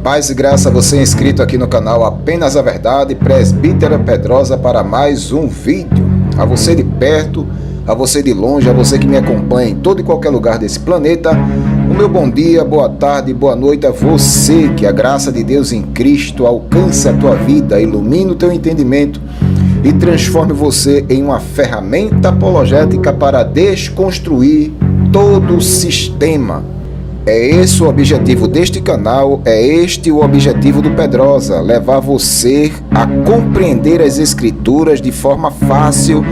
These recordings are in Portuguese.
Paz e graça a você inscrito aqui no canal Apenas a Verdade, Presbítero Pedrosa, para mais um vídeo. A você de perto, a você de longe, a você que me acompanha em todo e qualquer lugar desse planeta, o meu bom dia, boa tarde, boa noite a você. Que a graça de Deus em Cristo alcance a tua vida, ilumine o teu entendimento e transforme você em uma ferramenta apologética para desconstruir todo o sistema. É esse o objetivo deste canal, é este o objetivo do Pedrosa, levar você a compreender as Escrituras de forma fácil,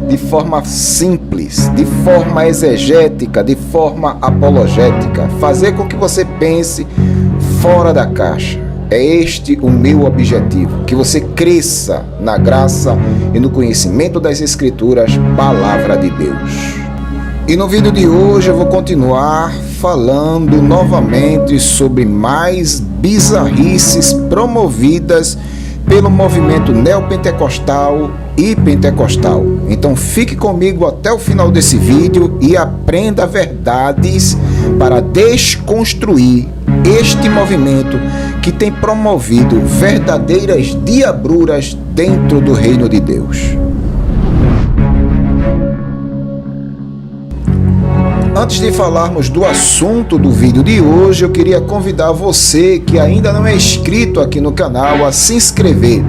de forma simples, de forma exegética, de forma apologética, fazer com que você pense fora da caixa. É este o meu objetivo, que você cresça na graça e no conhecimento das Escrituras, Palavra de Deus. E no vídeo de hoje eu vou continuar falando novamente sobre mais bizarrices promovidas pelo movimento neopentecostal e pentecostal. Então fique comigo até o final desse vídeo e aprenda verdades para desconstruir este movimento que tem promovido verdadeiras diabruras dentro do reino de Deus. Antes de falarmos do assunto do vídeo de hoje, eu queria convidar você que ainda não é inscrito aqui no canal a se inscrever.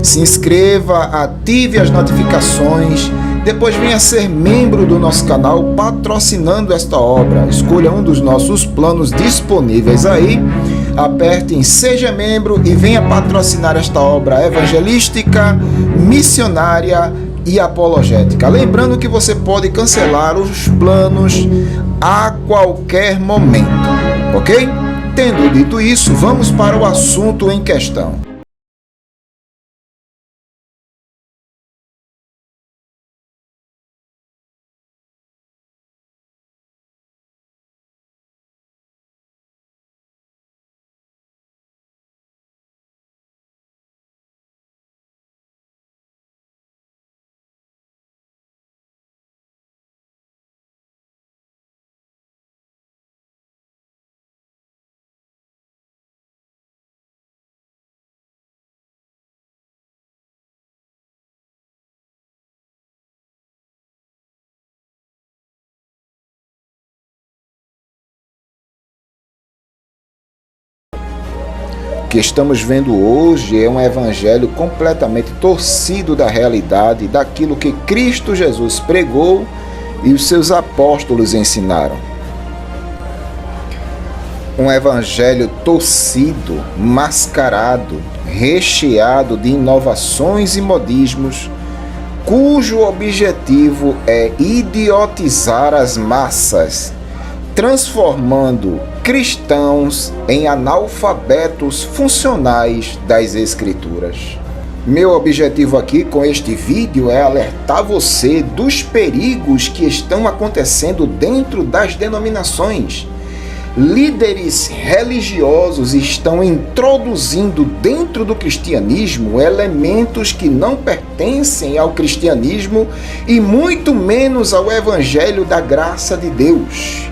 Se inscreva, ative as notificações, depois venha ser membro do nosso canal patrocinando esta obra. Escolha um dos nossos planos disponíveis aí, aperte em Seja Membro e venha patrocinar esta obra evangelística, missionária e apologética. Lembrando que você pode cancelar os planos a qualquer momento, ok? Tendo dito isso, vamos para o assunto em questão. O que estamos vendo hoje é um evangelho completamente torcido da realidade, daquilo que Cristo Jesus pregou e os seus apóstolos ensinaram. Um evangelho torcido, mascarado, recheado de inovações e modismos, cujo objetivo é idiotizar as massas, transformando cristãos em analfabetos funcionais das Escrituras. Meu objetivo aqui com este vídeo é alertar você dos perigos que estão acontecendo dentro das denominações. Líderes religiosos estão introduzindo dentro do cristianismo elementos que não pertencem ao cristianismo e muito menos ao evangelho da graça de Deus.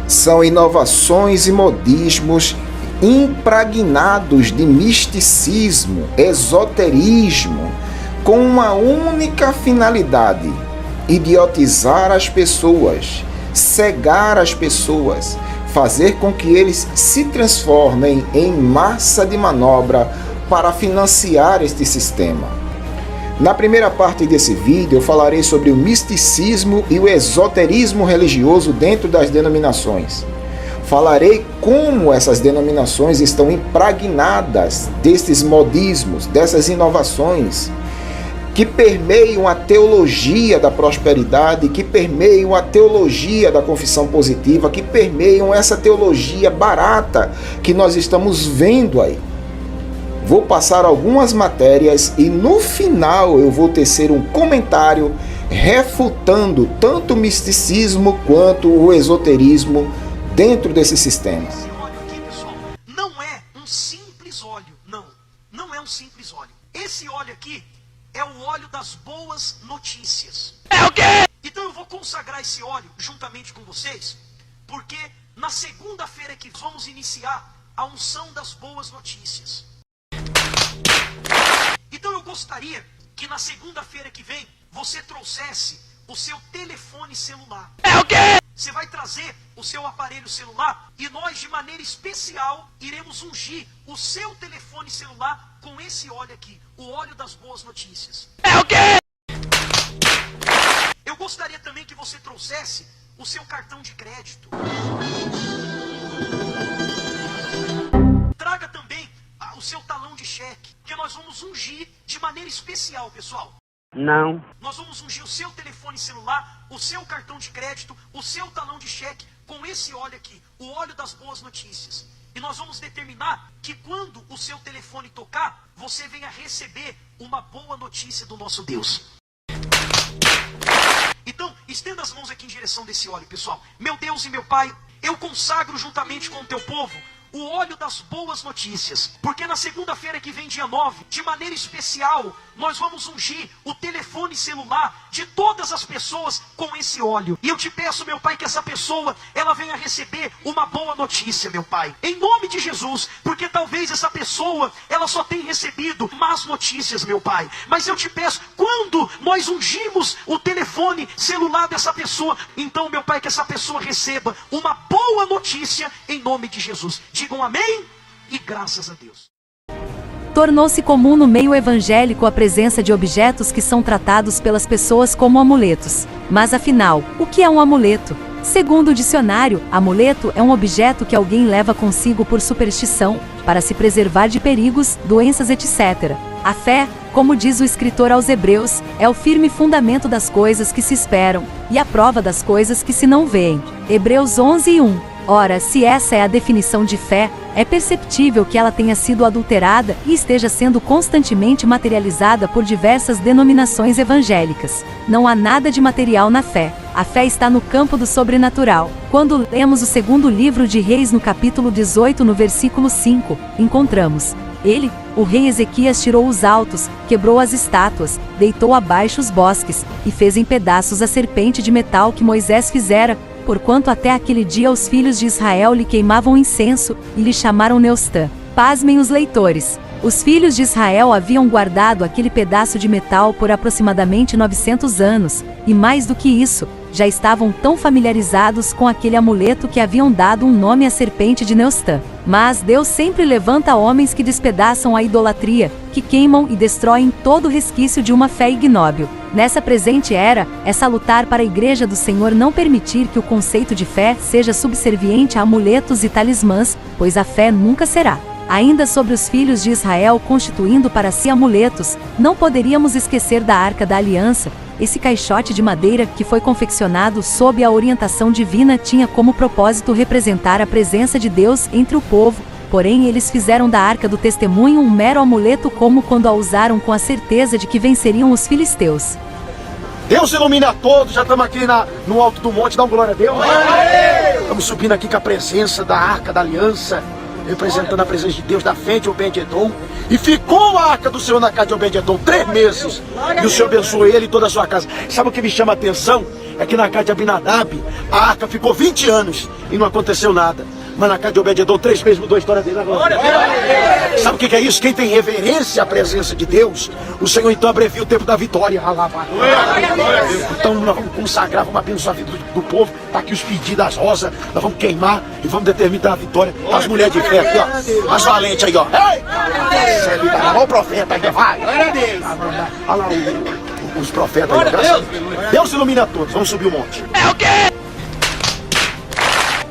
São inovações e modismos impregnados de misticismo, esoterismo, com uma única finalidade: idiotizar as pessoas, cegar as pessoas, fazer com que eles se transformem em massa de manobra para financiar este sistema. Na primeira parte desse vídeo eu falarei sobre o misticismo e o esoterismo religioso dentro das denominações. Falarei como essas denominações estão impregnadas destes modismos, dessas inovações, que permeiam a teologia da prosperidade, que permeiam a teologia da confissão positiva, que permeiam essa teologia barata que nós estamos vendo aí. Vou passar algumas matérias e no final eu vou tecer um comentário refutando tanto o misticismo quanto o esoterismo dentro desse sistema. Esse óleo aqui, pessoal, não é um simples óleo, não é um simples óleo. Esse óleo aqui é o óleo das boas notícias. É o quê? Então eu vou consagrar esse óleo juntamente com vocês, porque na segunda-feira que vamos iniciar a unção das boas notícias. Então eu gostaria que na segunda-feira que vem você trouxesse o seu telefone celular. É o quê? Você vai trazer o seu aparelho celular e nós de maneira especial iremos ungir o seu telefone celular com esse óleo aqui, o óleo das boas notícias. É o quê? Eu gostaria também que você trouxesse o seu cartão de crédito. Traga também o seu talão de cheque, que nós vamos ungir de maneira especial, pessoal. Não. Nós vamos ungir o seu telefone celular, o seu cartão de crédito, o seu talão de cheque com esse óleo aqui, o óleo das boas notícias. E nós vamos determinar que quando o seu telefone tocar, você venha receber uma boa notícia do nosso Deus. Então, estenda as mãos aqui em direção desse óleo, pessoal. Meu Deus e meu Pai, eu consagro juntamente com o teu povo o óleo das boas notícias, porque na segunda-feira que vem, dia 9, de maneira especial, nós vamos ungir o telefone celular de todas as pessoas com esse óleo. E eu te peço, meu Pai, que essa pessoa, ela venha receber uma boa notícia, meu Pai, em nome de Jesus, porque talvez essa pessoa, ela só tenha recebido más notícias, meu Pai. Mas eu te peço, quando nós ungimos o telefone celular dessa pessoa, então, meu Pai, que essa pessoa receba uma boa notícia em nome de Jesus. Digam amém e graças a Deus. Tornou-se comum no meio evangélico a presença de objetos que são tratados pelas pessoas como amuletos. Mas afinal, o que é um amuleto? Segundo o dicionário, amuleto é um objeto que alguém leva consigo por superstição, para se preservar de perigos, doenças, etc. A fé, como diz o escritor aos Hebreus, é o firme fundamento das coisas que se esperam, e a prova das coisas que se não veem. Hebreus 11:1. Ora, se essa é a definição de fé, é perceptível que ela tenha sido adulterada e esteja sendo constantemente materializada por diversas denominações evangélicas. Não há nada de material na fé. A fé está no campo do sobrenatural. Quando lemos o segundo livro de Reis no capítulo 18, no versículo 5, encontramos: ele, o rei Ezequias, tirou os altos, quebrou as estátuas, deitou abaixo os bosques, e fez em pedaços a serpente de metal que Moisés fizera, porquanto até aquele dia os filhos de Israel lhe queimavam incenso, e lhe chamaram Neustã. Pasmem os leitores. Os filhos de Israel haviam guardado aquele pedaço de metal por aproximadamente 900 anos, e mais do que isso, já estavam tão familiarizados com aquele amuleto que haviam dado um nome à serpente de Neustã. Mas Deus sempre levanta homens que despedaçam a idolatria, que queimam e destroem todo resquício de uma fé ignóbil. Nessa presente era, é salutar para a Igreja do Senhor não permitir que o conceito de fé seja subserviente a amuletos e talismãs, pois a fé nunca será. Ainda sobre os filhos de Israel constituindo para si amuletos, não poderíamos esquecer da Arca da Aliança. Esse caixote de madeira que foi confeccionado sob a orientação divina tinha como propósito representar a presença de Deus entre o povo, porém eles fizeram da Arca do Testemunho um mero amuleto, como quando a usaram com a certeza de que venceriam os filisteus. Deus ilumina a todos, já estamos aqui no alto do monte, dá um glória a Deus. Estamos subindo aqui com a presença da Arca da Aliança, representando a presença de Deus da fé de Obed-Edom. E ficou a Arca do Senhor na casa de Obed-Edom 3 meses. E o Senhor abençoou ele e toda a sua casa. Sabe o que me chama a atenção? É que na casa de Abinadab, a Arca ficou 20 anos e não aconteceu nada. Mas na casa de Obed-Edom 3 meses mudou a história dele agora. Sabe o que é isso? Quem tem reverência à presença de Deus, o Senhor então abrevia o tempo da vitória. Então nós vamos consagrar, vamos abençoar a vida do povo. Tá aqui os pedidos, as rosas, nós vamos queimar e vamos determinar a vitória. As mulheres de fé aqui, ó, as valentes aí, ó. Olha o profeta aí, vai. Olha lá os profetas aí, graças a Deus. Deus ilumina a todos, vamos subir o monte. É o quê?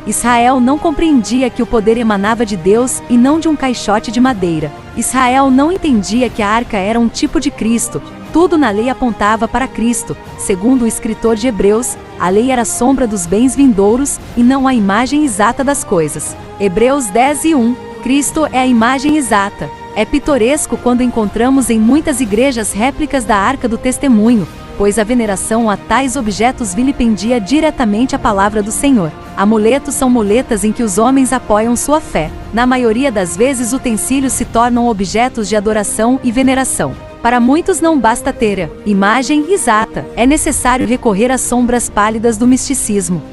Israel não compreendia que o poder emanava de Deus e não de um caixote de madeira. Israel não entendia que a arca era um tipo de Cristo. Tudo na lei apontava para Cristo. Segundo o escritor de Hebreus, a lei era a sombra dos bens vindouros e não a imagem exata das coisas. Hebreus 10:1. Cristo é a imagem exata. É pitoresco quando encontramos em muitas igrejas réplicas da Arca do Testemunho, pois a veneração a tais objetos vilipendia diretamente a palavra do Senhor. Amuletos são muletas em que os homens apoiam sua fé. Na maioria das vezes, utensílios se tornam objetos de adoração e veneração. Para muitos não basta ter a imagem exata, é necessário recorrer às sombras pálidas do misticismo.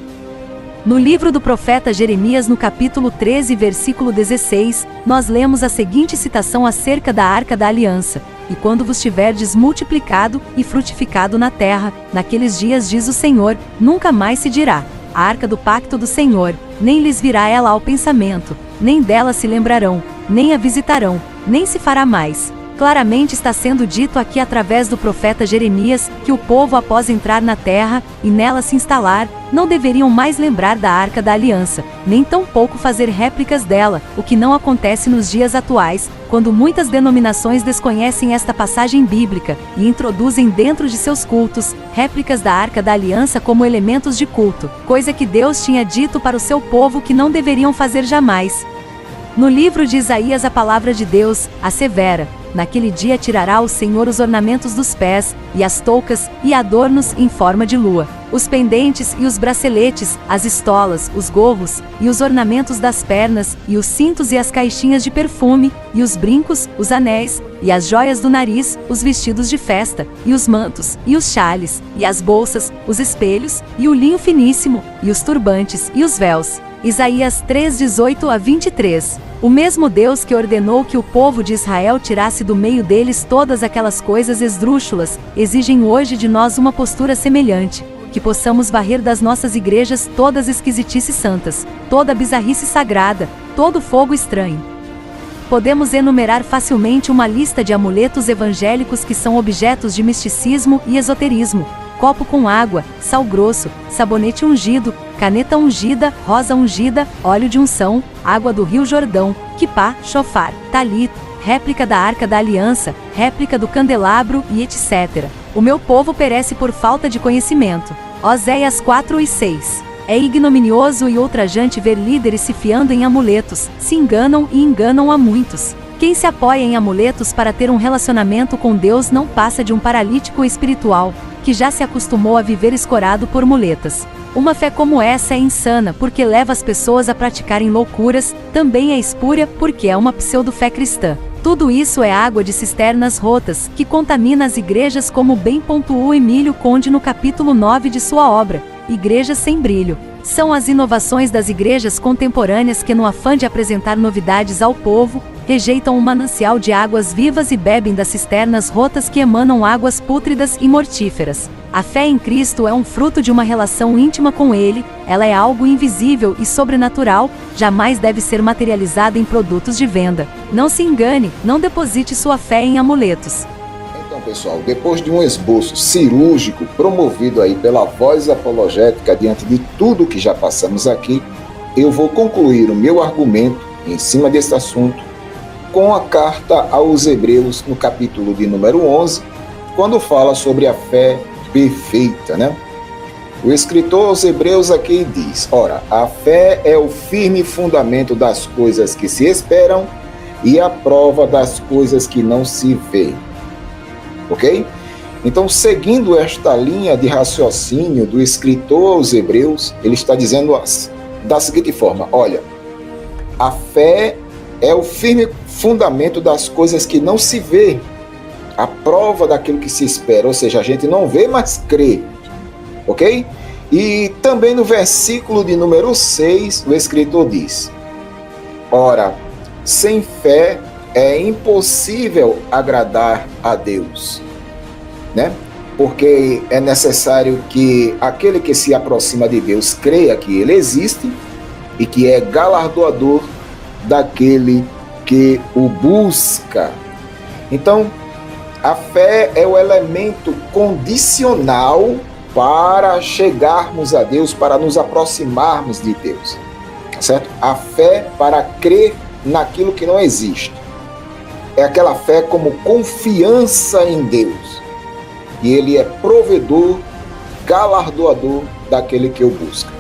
No livro do profeta Jeremias, no capítulo 13, versículo 16, nós lemos a seguinte citação acerca da Arca da Aliança: "E quando vos tiverdes multiplicado e frutificado na terra, naqueles dias, diz o Senhor, nunca mais se dirá, a Arca do Pacto do Senhor, nem lhes virá ela ao pensamento, nem dela se lembrarão, nem a visitarão, nem se fará mais." Claramente está sendo dito aqui através do profeta Jeremias que o povo, após entrar na terra e nela se instalar, não deveriam mais lembrar da Arca da Aliança, nem tampouco fazer réplicas dela, o que não acontece nos dias atuais, quando muitas denominações desconhecem esta passagem bíblica e introduzem dentro de seus cultos réplicas da Arca da Aliança como elementos de culto, coisa que Deus tinha dito para o seu povo que não deveriam fazer jamais. No livro de Isaías, a palavra de Deus assevera: "Naquele dia tirará o Senhor os ornamentos dos pés, e as toucas, e adornos em forma de lua, os pendentes e os braceletes, as estolas, os gorros, e os ornamentos das pernas, e os cintos e as caixinhas de perfume, e os brincos, os anéis, e as joias do nariz, os vestidos de festa, e os mantos, e os xales, e as bolsas, os espelhos, e o linho finíssimo, e os turbantes, e os véus." Isaías 3:18-23. O mesmo Deus que ordenou que o povo de Israel tirasse do meio deles todas aquelas coisas esdrúxulas, exigem hoje de nós uma postura semelhante, que possamos varrer das nossas igrejas todas esquisitices santas, toda bizarrice sagrada, todo fogo estranho. Podemos enumerar facilmente uma lista de amuletos evangélicos que são objetos de misticismo e esoterismo: copo com água, sal grosso, sabonete ungido, caneta ungida, rosa ungida, óleo de unção, água do Rio Jordão, quipá, chofar, talit, réplica da Arca da Aliança, réplica do candelabro e etc. O meu povo perece por falta de conhecimento. Oséias 4:6. É ignominioso e ultrajante ver líderes se fiando em amuletos, se enganam e enganam a muitos. Quem se apoia em amuletos para ter um relacionamento com Deus não passa de um paralítico espiritual, que já se acostumou a viver escorado por muletas. Uma fé como essa é insana porque leva as pessoas a praticarem loucuras, também é espúria porque é uma pseudo-fé cristã. Tudo isso é água de cisternas rotas, que contamina as igrejas, como bem pontuou Emílio Conde no capítulo 9 de sua obra, Igrejas Sem Brilho. São as inovações das igrejas contemporâneas que, no afã de apresentar novidades ao povo, rejeitam um manancial de águas vivas e bebem das cisternas rotas que emanam águas pútridas e mortíferas. A fé em Cristo é um fruto de uma relação íntima com Ele, ela é algo invisível e sobrenatural, jamais deve ser materializada em produtos de venda. Não se engane, não deposite sua fé em amuletos. Então, pessoal, depois de um esboço cirúrgico promovido aí pela voz apologética diante de tudo que já passamos aqui, eu vou concluir o meu argumento em cima desse assunto com a carta aos Hebreus, no capítulo de número 11, quando fala sobre a fé perfeita, né? O escritor aos Hebreus aqui diz: ora, a fé é o firme fundamento das coisas que se esperam e a prova das coisas que não se veem. Ok? Então, seguindo esta linha de raciocínio do escritor aos Hebreus, ele está dizendo da seguinte forma: olha, a fé é o firme fundamento das coisas que não se vê, a prova daquilo que se espera, ou seja, a gente não vê, mas crê, ok? E também no versículo de número 6, o escritor diz: ora, sem fé é impossível agradar a Deus, né? Porque é necessário que aquele que se aproxima de Deus creia que Ele existe e que é galardoador daquele que o busca. Então, a fé é o elemento condicional para chegarmos a Deus, para nos aproximarmos de Deus, certo? A fé para crer naquilo que não existe. É aquela fé como confiança em Deus. E Ele é provedor, galardoador daquele que o busca.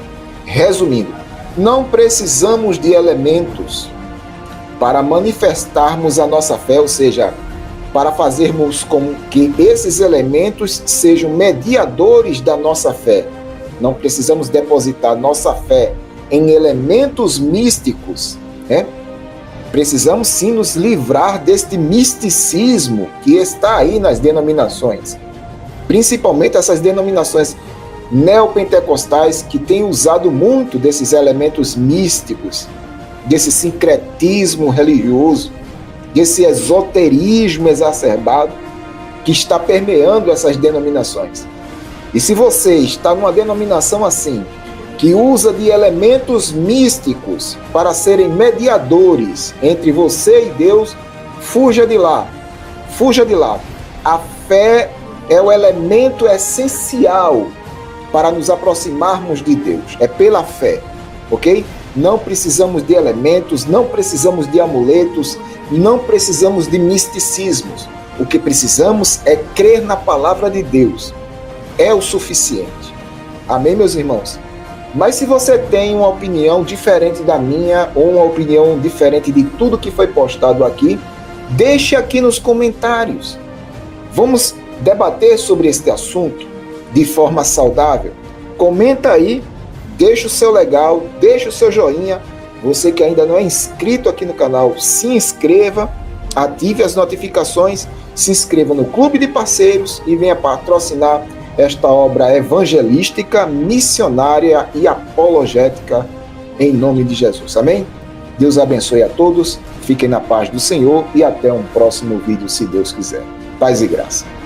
Resumindo, não precisamos de elementos para manifestarmos a nossa fé, ou seja, para fazermos com que esses elementos sejam mediadores da nossa fé. Não precisamos depositar nossa fé em elementos místicos, né? Precisamos sim nos livrar deste misticismo que está aí nas denominações, principalmente essas denominações neopentecostais que têm usado muito desses elementos místicos, desse sincretismo religioso, desse esoterismo exacerbado que está permeando essas denominações. E se você está numa denominação assim, que usa de elementos místicos para serem mediadores entre você e Deus, fuja de lá. Fuja de lá. A fé é o elemento essencial para nos aproximarmos de Deus. É pela fé, ok? Não precisamos de elementos, não precisamos de amuletos, não precisamos de misticismos. O que precisamos é crer na palavra de Deus. É o suficiente. Amém, meus irmãos? Mas se você tem uma opinião diferente da minha, ou uma opinião diferente de tudo que foi postado aqui, deixe aqui nos comentários. Vamos debater sobre este assunto de forma saudável. Comenta aí, deixa o seu legal, deixa o seu joinha. Você que ainda não é inscrito aqui no canal, se inscreva, ative as notificações, se inscreva no Clube de Parceiros e venha patrocinar esta obra evangelística, missionária e apologética em nome de Jesus. Amém? Deus abençoe a todos, fiquem na paz do Senhor e até um próximo vídeo, se Deus quiser. Paz e graça.